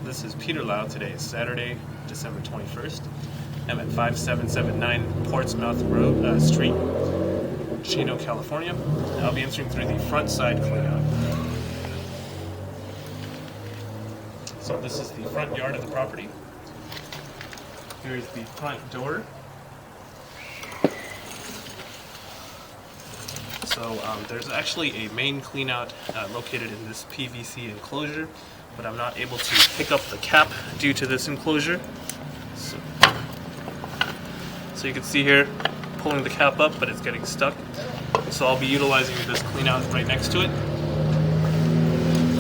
This is Peter Lau. Today is Saturday, December 21st. I'm at 5779 Portsmouth Street, Chino, California. I'll be entering through the front side cleanout. So this is the front yard of the property. Here's the front door. So there's actually a main cleanout located in this PVC enclosure, but I'm not able to pick up the cap due to this enclosure. So you can see here, pulling the cap up, but it's getting stuck. So I'll be utilizing this cleanout right next to it.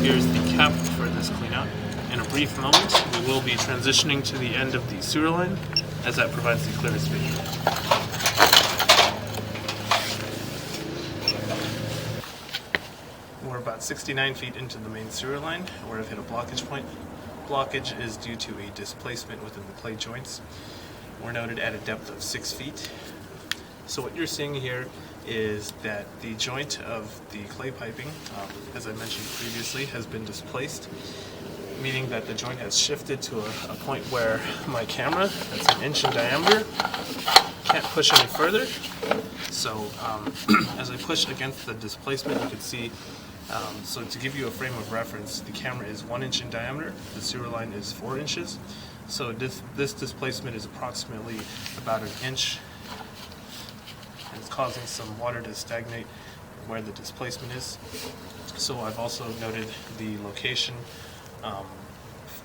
Here's the cap for this cleanout. In a brief moment, we will be transitioning to the end of the sewer line, as that provides the clearest visual. We're about 69 feet into the main sewer line, where I've hit a blockage point. Blockage is due to a displacement within the clay joints. We're noted at a depth of 6 feet. So what you're seeing here is that the joint of the clay piping, as I mentioned previously, has been displaced, meaning that the joint has shifted to a point where my camera, that's 1 inch in diameter, can't push any further. So as I push against the displacement, you can see, so to give you a frame of reference, the camera is 1 inch in diameter, the sewer line is 4 inches. So this displacement is approximately about 1 inch, and it's causing some water to stagnate where the displacement is. So I've also noted the location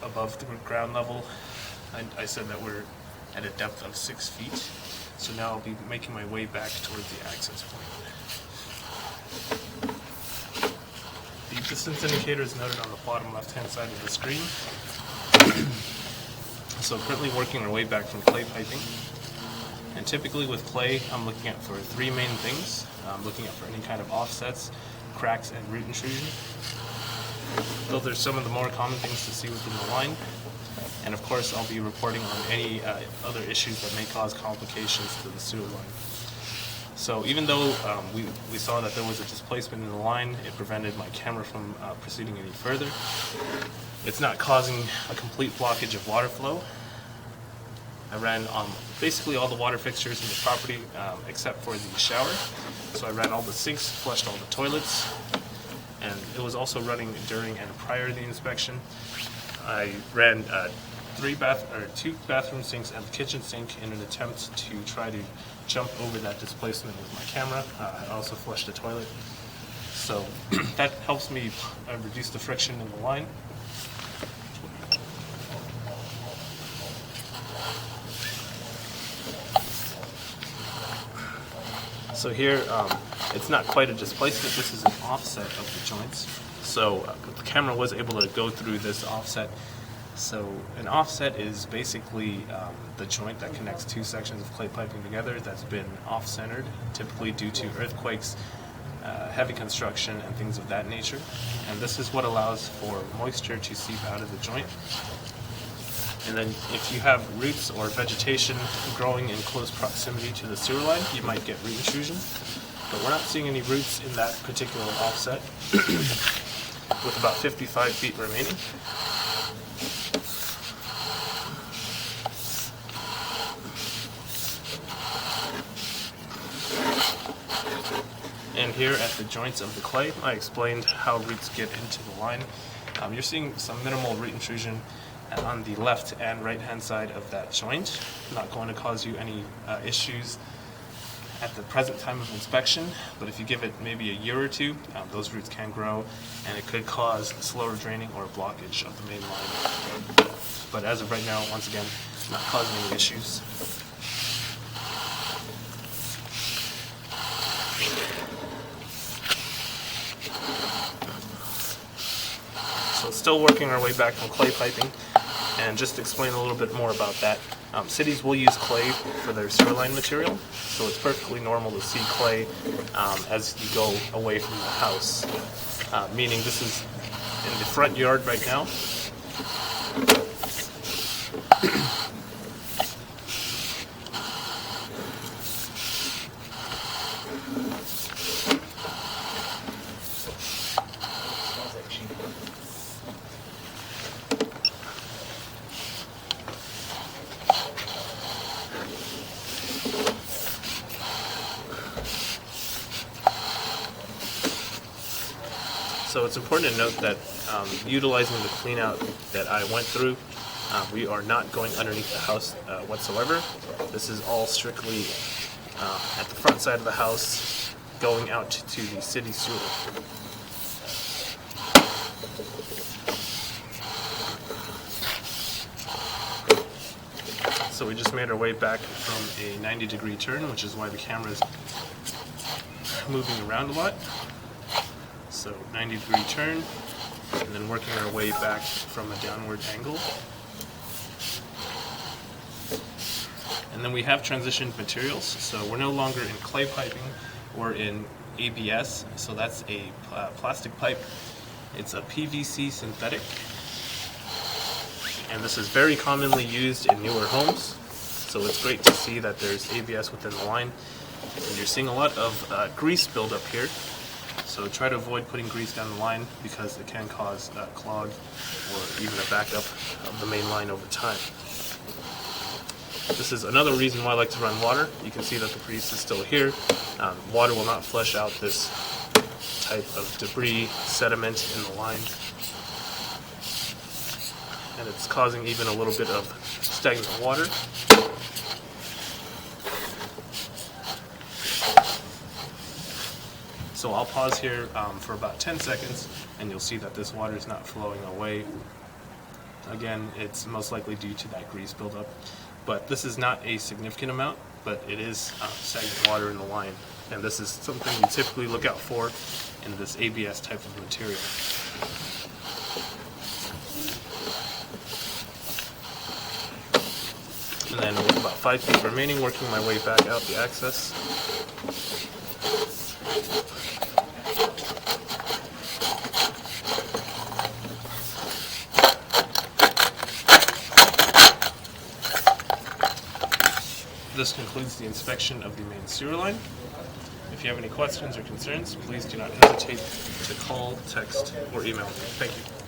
above the ground level. I said that we're at a depth of 6 feet. So now I'll be making my way back towards the access point. The distance indicator is noted on the bottom left-hand side of the screen. So currently working our way back from clay piping. And typically with clay, I'm looking at for 3 main things. I'm looking at for any kind of offsets, cracks, and root intrusion. Those are some of the more common things to see within the line. And of course, I'll be reporting on any other issues that may cause complications to the sewer line. So even though we saw that there was a displacement in the line, it prevented my camera from proceeding any further. It's not causing a complete blockage of water flow. I ran basically all the water fixtures in the property except for the shower. So I ran all the sinks, flushed all the toilets, and it was also running during and prior to the inspection. I ran 2 bathroom sinks and the kitchen sink in an attempt to try to jump over that displacement with my camera. I also flushed the toilet. So that helps me reduce the friction in the line. So here, it's not quite a displacement, this is an offset of the joints. So the camera was able to go through this offset. So an offset is basically the joint that connects 2 sections of clay piping together that's been off-centered, typically due to earthquakes, heavy construction, and things of that nature. And this is what allows for moisture to seep out of the joint. And then if you have roots or vegetation growing in close proximity to the sewer line, you might get root intrusion. But we're not seeing any roots in that particular offset, with about 55 feet remaining. And here at the joints of the clay, I explained how roots get into the line. You're seeing some minimal root intrusion on the left and right hand side of that joint. Not going to cause you any issues at the present time of inspection, but if you give it maybe a year or 2, those roots can grow and it could cause slower draining or blockage of the main line. But as of right now, once again, not causing any issues. So still working our way back from clay piping, and just to explain a little bit more about that. Cities will use clay for their sewer line material, so it's perfectly normal to see clay as you go away from the house. Meaning this is in the front yard right now. So it's important to note that utilizing the clean out that I went through, we are not going underneath the house whatsoever. This is all strictly at the front side of the house, going out to the city sewer. So we just made our way back from a 90-degree turn, which is why the camera is moving around a lot. So 90-degree turn, and then working our way back from a downward angle. And then we have transitioned materials, so we're no longer in clay piping, we're in ABS, so that's a plastic pipe. It's a PVC synthetic, and this is very commonly used in newer homes, so it's great to see that there's ABS within the line. And you're seeing a lot of grease buildup here, so try to avoid putting grease down the line because it can cause a clog or even a backup of the main line over time. This is another reason why I like to run water. You can see that the grease is still here. Water will not flush out this type of debris, sediment in the line. And it's causing even a little bit of stagnant water. So I'll pause here for about 10 seconds and you'll see that this water is not flowing away. Again, it's most likely due to that grease buildup. But this is not a significant amount, but it is stagnant water in the line. And this is something you typically look out for in this ABS type of material. And then with about 5 feet remaining, working my way back out the access. This concludes the inspection of the main sewer line. If you have any questions or concerns, please do not hesitate to call, text, or email me. Thank you.